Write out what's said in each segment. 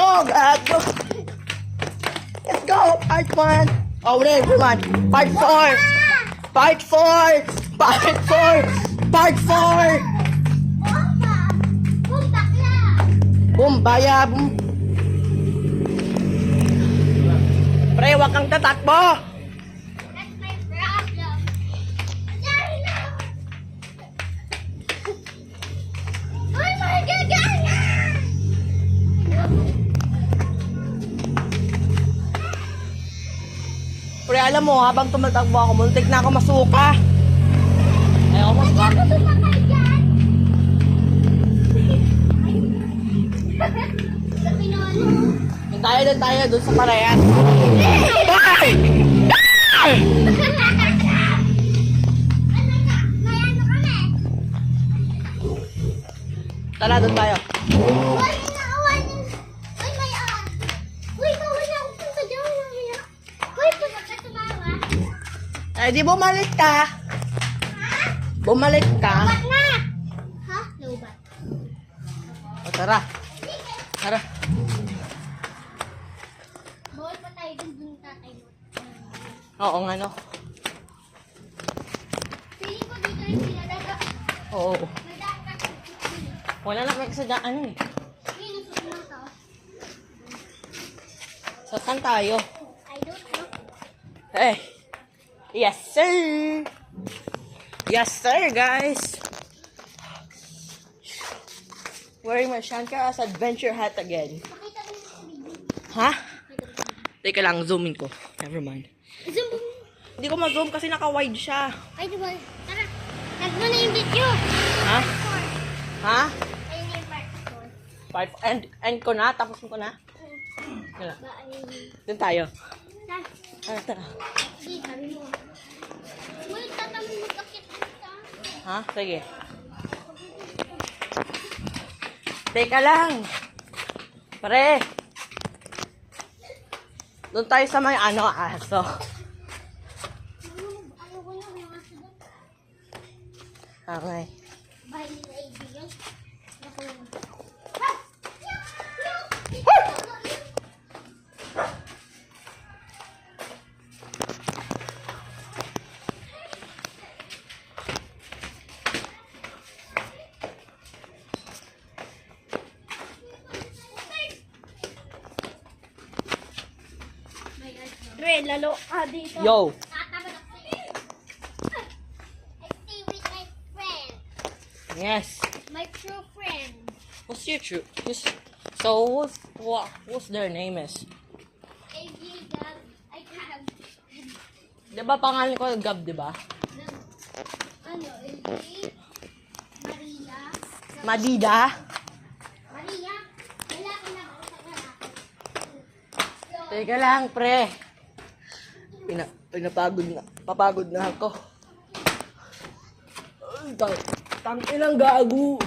go, gago. Let's go, part 1. Oh, wait, everyone. Part 4. Part 4. Part 4. Part 4. Boom, baya, boom. Pre, wag kang tatakbo. That's my problem. Sorry na. Uy, magagana! Pre, alam mo, habang tumatakbo ako, muntik na ako masuka. Ayaw ko masuka. Ako sumakay dyan. Sa pinolo. Doon tayo doon sa parayan. Bye! May ano kami? Tara, doon tayo. Uy, naawan. Uy, may Uy, bawal na akong punta dyan. Uy, punta ka tumawa. Ay, di bumalik ka. Bumalik ka. Lobat na. Ha? Lobat. O, tara. Tara. Bawal pa tayo dun tatay mo. Oo nga, no? Feeling ko dito yung sinadaga. Oo. Nadaga. Wala na may kasadaan eh. Yun, nasusunod to. So, saan tayo? I don't know. Eh. Yes, sir. Yes, sir, guys. Wearing my Shankaras adventure hat again. Pakita mo sa video. Ha? Teka lang, zoomin ko. Never mind. Zoom. Hindi ko ma-zoom kasi naka-wide siya. Ay, diba? Tara. Tag mo na yung video. Ha? Ha? Ayun na yung part 4. End ko na? Tapos ko na? Wala. Ba, ayun. Doon tayo. Tara. Tara, tara. Sige, sabi mo. Uy, tatamang magkakit ka. Ha? Sige. Teka lang. Pare. Doon tayo sa may aso. Ayaw ko na mga sunod. Okay. Bahay nila ibigan. Ako lang. Tre, lalo ka dito. Yo. Tatamad ako sa'yo. I stay with my friend. Yes. My true friend. What's your true? So, what's their name is? AJ Gab. I have. Diba pangalan ko Gab, diba? Ano, AJ? Maria. Madida? Maria? Lalaki na ako sa lalaki. Teka lang, pre. Papagod na ako. Ay, tangin ang gago.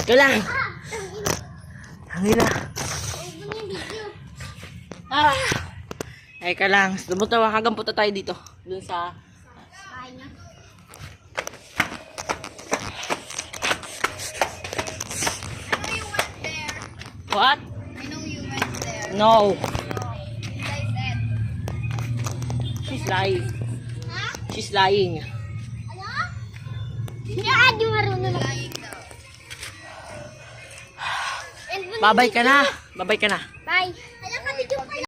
Teka lang. Tangin na. Teka lang. Dumutawa hanggang punta tayo dito. Dun sa... Bahay niya. What? I know you went there. No. I said. She's lying. Ha? She's lying. Ano? Hindi ka marunong na. Babay ka na. Babay ka na. Bye.